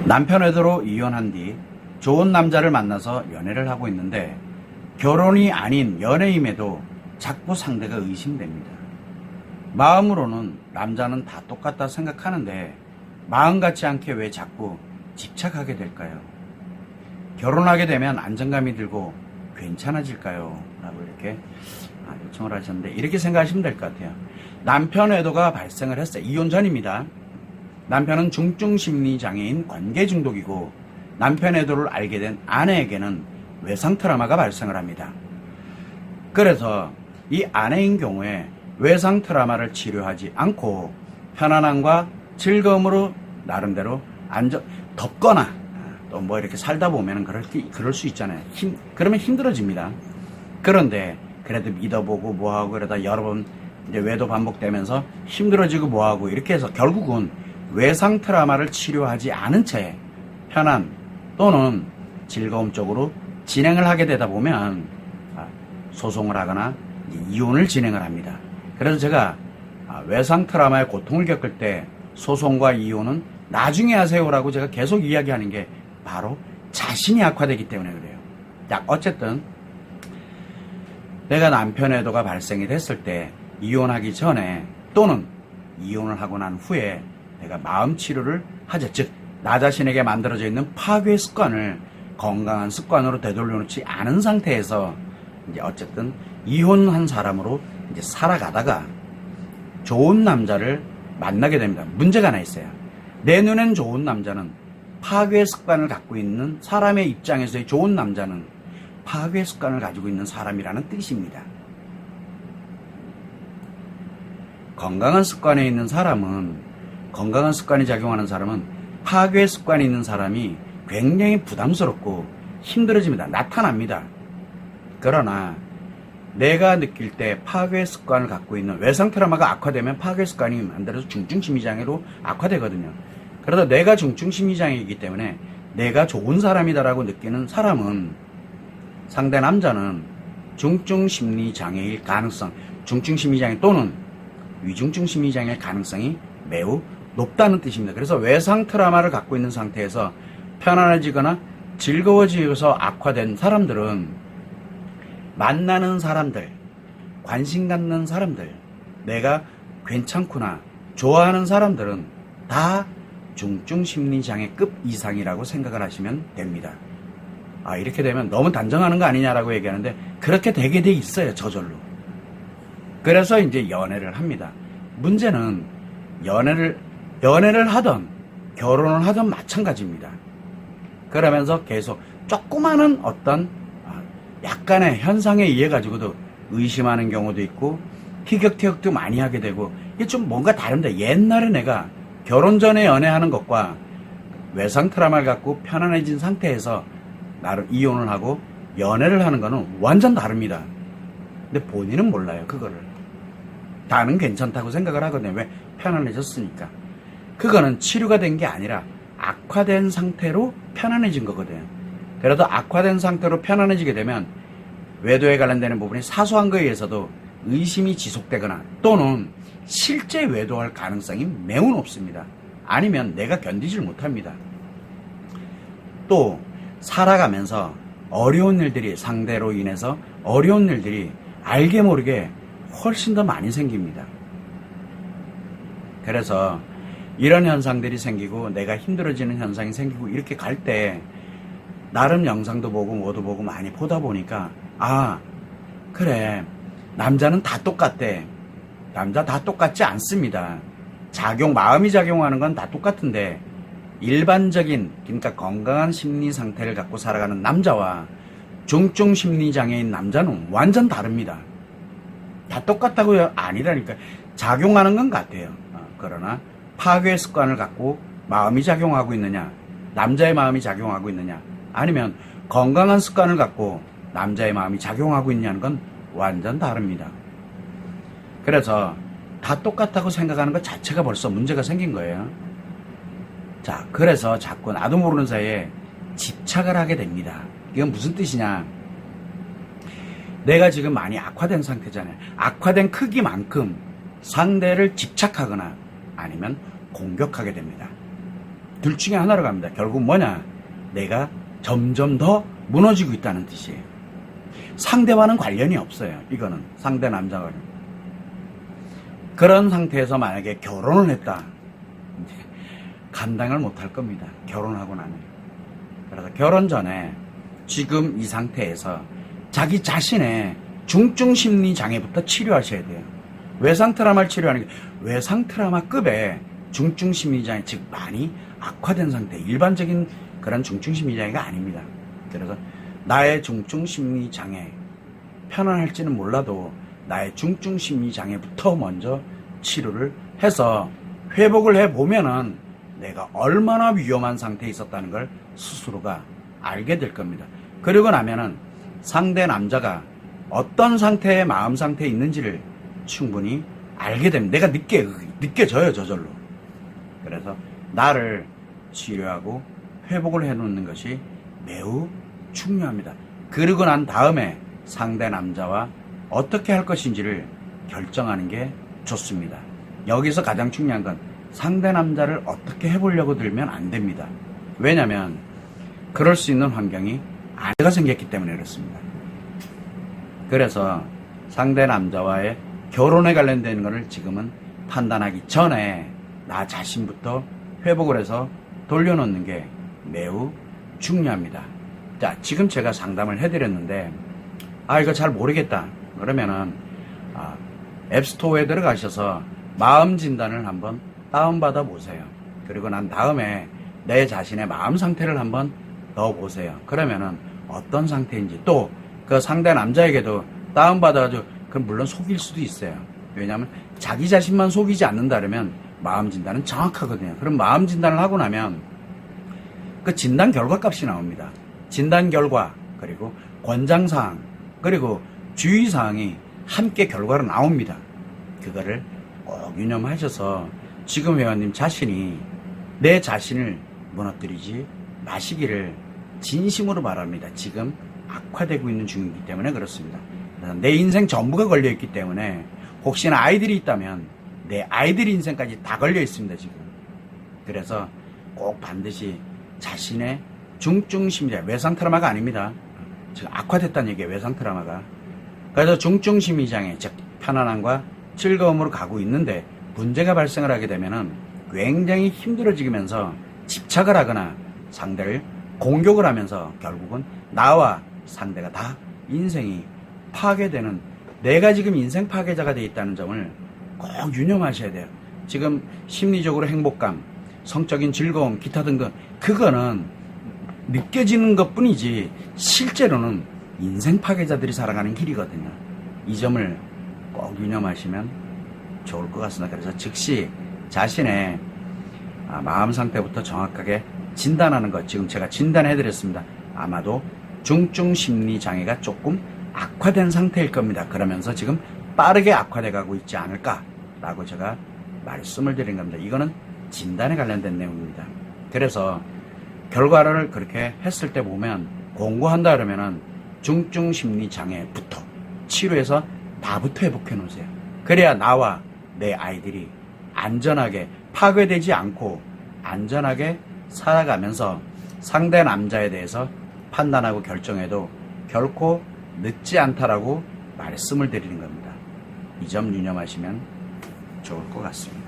남편 외도로 이혼한 뒤 좋은 남자를 만나서 연애를 하고 있는데 결혼이 아닌 연애임에도 자꾸 상대가 의심됩니다. 마음으로는 남자는 다 똑같다 생각하는데 마음 같지 않게 왜 자꾸 집착하게 될까요? 결혼하게 되면 안정감이 들고 괜찮아질까요? 라고 이렇게 요청을 하셨는데 이렇게 생각하시면 될 것 같아요. 남편 외도가 발생을 했어요. 이혼 전입니다. 남편은 중증심리장애인 관계중독이고 남편 외도를 알게 된 아내에게는 외상 트라우마가 발생을 합니다. 그래서 이 아내인 경우에 외상 트라우마를 치료하지 않고 편안함과 즐거움으로 나름대로 덮거나 또 뭐 이렇게 살다 보면 그럴 수 있잖아요. 그러면 힘들어집니다. 그런데 그래도 믿어보고 뭐하고 그러다 여러 번 이제 외도 반복되면서 힘들어지고 뭐하고 이렇게 해서 결국은 외상 트라우마를 치료하지 않은 채 편안 또는 즐거움 쪽으로 진행을 하게 되다 보면 소송을 하거나 이혼을 진행을 합니다. 그래서 제가 외상 트라우마의 고통을 겪을 때 소송과 이혼은 나중에 하세요라고 제가 계속 이야기하는 게 바로 자신이 악화되기 때문에 그래요. 자, 어쨌든 내가 남편 외도가 발생이 됐을 때 이혼하기 전에 또는 이혼을 하고 난 후에 내가 마음 치료를 하자. 즉, 나 자신에게 만들어져 있는 파괴 습관을 건강한 습관으로 되돌려놓지 않은 상태에서 이제 어쨌든 이혼한 사람으로 이제 살아가다가 좋은 남자를 만나게 됩니다. 문제가 하나 있어요. 내 눈엔 좋은 남자는 파괴 습관을 갖고 있는 사람의 입장에서의 좋은 남자는 파괴 습관을 가지고 있는 사람이라는 뜻입니다. 건강한 습관에 있는 사람은 건강한 습관이 작용하는 사람은 파괴 습관이 있는 사람이 굉장히 부담스럽고 힘들어집니다. 나타납니다. 그러나 내가 느낄 때 파괴 습관을 갖고 있는 외상 트라우마가 악화되면 파괴 습관이 만들어서 중증심리장애로 악화되거든요. 그러다 내가 중증심리장애이기 때문에 내가 좋은 사람이다라고 느끼는 사람은 상대 남자는 중증심리장애일 가능성, 중증심리장애 또는 위중증심리장애일 가능성이 매우 높다는 뜻입니다. 그래서 외상 트라우마를 갖고 있는 상태에서 편안해지거나 즐거워지어서 악화된 사람들은 만나는 사람들, 관심 갖는 사람들, 내가 괜찮구나, 좋아하는 사람들은 다 중증심리장애급 이상이라고 생각을 하시면 됩니다. 이렇게 되면 너무 단정하는 거 아니냐라고 얘기하는데 그렇게 되게 돼 있어요, 저절로. 그래서 이제 연애를 합니다. 문제는 연애를 하던 결혼을 하던 마찬가지입니다. 그러면서 계속 조그마한 어떤 약간의 현상에 의해 가지고도 의심하는 경우도 있고 티격태격도 많이 하게 되고 이게 좀 뭔가 다른데 옛날에 내가 결혼 전에 연애하는 것과 외상 트라우마를 갖고 편안해진 상태에서 나를 이혼을 하고 연애를 하는 거는 완전 다릅니다. 근데 본인은 몰라요, 그거를. 나는 괜찮다고 생각을 하거든요. 왜? 편안해졌으니까. 그거는 치료가 된 게 아니라 악화된 상태로 편안해진 거거든요. 그래도 악화된 상태로 편안해지게 되면 외도에 관련되는 부분이 사소한 거에 의해서도 의심이 지속되거나 또는 실제 외도할 가능성이 매우 높습니다. 아니면 내가 견디질 못합니다. 또 살아가면서 어려운 일들이 상대로 인해서 어려운 일들이 알게 모르게 훨씬 더 많이 생깁니다. 그래서 이런 현상들이 생기고 내가 힘들어지는 현상이 생기고 이렇게 갈 때 나름 영상도 보고 뭐도 보고 많이 보다 보니까 그래, 남자는 다 똑같대. 남자 다 똑같지 않습니다. 마음이 작용하는 건 다 똑같은데 일반적인, 그러니까 건강한 심리 상태를 갖고 살아가는 남자와 중증 심리장애인 남자는 완전 다릅니다. 다 똑같다고요? 아니라니까. 작용하는 건 같아요. 그러나 파괴 습관을 갖고 마음이 작용하고 있느냐, 남자의 마음이 작용하고 있느냐, 아니면 건강한 습관을 갖고 남자의 마음이 작용하고 있냐는 건 완전 다릅니다. 그래서 다 똑같다고 생각하는 것 자체가 벌써 문제가 생긴 거예요. 자, 그래서 자꾸 나도 모르는 사이에 집착을 하게 됩니다. 이건 무슨 뜻이냐? 내가 지금 많이 악화된 상태잖아요. 악화된 크기만큼 상대를 집착하거나 아니면 공격하게 됩니다. 둘 중에 하나로 갑니다. 결국 뭐냐? 내가 점점 더 무너지고 있다는 뜻이에요. 상대와는 관련이 없어요. 이거는 상대 남자와. 그런 상태에서 만약에 결혼을 했다. 감당을 못할 겁니다. 결혼하고 나면. 그래서 결혼 전에 지금 이 상태에서 자기 자신의 중증 심리 장애부터 치료하셔야 돼요. 외상 트라우마를 치료하는 게 외상 트라우마급의 중증 심리 장애, 즉 많이 악화된 상태, 일반적인 그런 중증 심리 장애가 아닙니다. 그래서 나의 중증 심리 장애, 편안할지는 몰라도 나의 중증 심리 장애부터 먼저 치료를 해서 회복을 해보면은 내가 얼마나 위험한 상태에 있었다는 걸 스스로가 알게 될 겁니다. 그러고 나면은 상대 남자가 어떤 상태의 마음 상태에 있는지를 충분히 알게 됩니다. 내가 느껴져요, 저절로. 그래서 나를 치료하고 회복을 해놓는 것이 매우 중요합니다. 그러고 난 다음에 상대 남자와 어떻게 할 것인지를 결정하는 게 좋습니다. 여기서 가장 중요한 건 상대 남자를 어떻게 해보려고 들면 안 됩니다. 왜냐면 그럴 수 있는 환경이 아내가 생겼기 때문에 그렇습니다. 그래서 상대 남자와의 결혼에 관련된 것을 지금은 판단하기 전에 나 자신부터 회복을 해서 돌려놓는 게 매우 중요합니다. 자, 지금 제가 상담을 해드렸는데 이거 잘 모르겠다 그러면은 앱스토어에 들어가셔서 마음 진단을 한번 다운받아 보세요. 그리고 난 다음에 내 자신의 마음 상태를 한번 넣어보세요. 그러면은 어떤 상태인지, 또 그 상대 남자에게도 다운받아가지고, 그럼 물론 속일 수도 있어요. 왜냐하면 자기 자신만 속이지 않는다 그러면 마음 진단은 정확하거든요. 그럼 마음 진단을 하고 나면 그 진단 결과 값이 나옵니다. 진단 결과, 그리고 권장사항, 그리고 주의사항이 함께 결과로 나옵니다. 그거를 꼭 유념하셔서 지금 회원님 자신이 내 자신을 무너뜨리지 마시기를 진심으로 바랍니다. 지금 악화되고 있는 중이기 때문에 그렇습니다. 내 인생 전부가 걸려있기 때문에 혹시나 아이들이 있다면 내 아이들 인생까지 다 걸려 있습니다, 지금. 그래서 꼭 반드시 자신의 중증 심리장, 외상 트라우마가 아닙니다. 지금 악화됐다는 얘기예요, 외상 트라우마가. 그래서 중증 심리장애, 즉 편안함과 즐거움으로 가고 있는데 문제가 발생을 하게 되면은 굉장히 힘들어지면서 집착을 하거나 상대를 공격을 하면서 결국은 나와 상대가 다 인생이 파괴되는, 내가 지금 인생 파괴자가 되어 있다는 점을 꼭 유념하셔야 돼요. 지금 심리적으로 행복감, 성적인 즐거움, 기타 등등, 그거는 느껴지는 것 뿐이지 실제로는 인생 파괴자들이 살아가는 길이거든요. 이 점을 꼭 유념하시면 좋을 것 같습니다. 그래서 즉시 자신의 마음 상태부터 정확하게 진단하는 것, 지금 제가 진단해드렸습니다. 아마도 중증 심리 장애가 조금 악화된 상태일 겁니다. 그러면서 지금 빠르게 악화돼 가고 있지 않을까라고 제가 말씀을 드린 겁니다. 이거는 진단에 관련된 내용입니다. 그래서 결과를 그렇게 했을 때 보면 공부한다 그러면은 중증 심리 장애부터 치료해서 다부터 회복해 놓으세요. 그래야 나와 내 아이들이 안전하게 파괴되지 않고 안전하게 살아가면서 상대 남자에 대해서 판단하고 결정해도 결코 늦지 않다라고 말씀을 드리는 겁니다. 이 점 유념하시면 좋을 것 같습니다.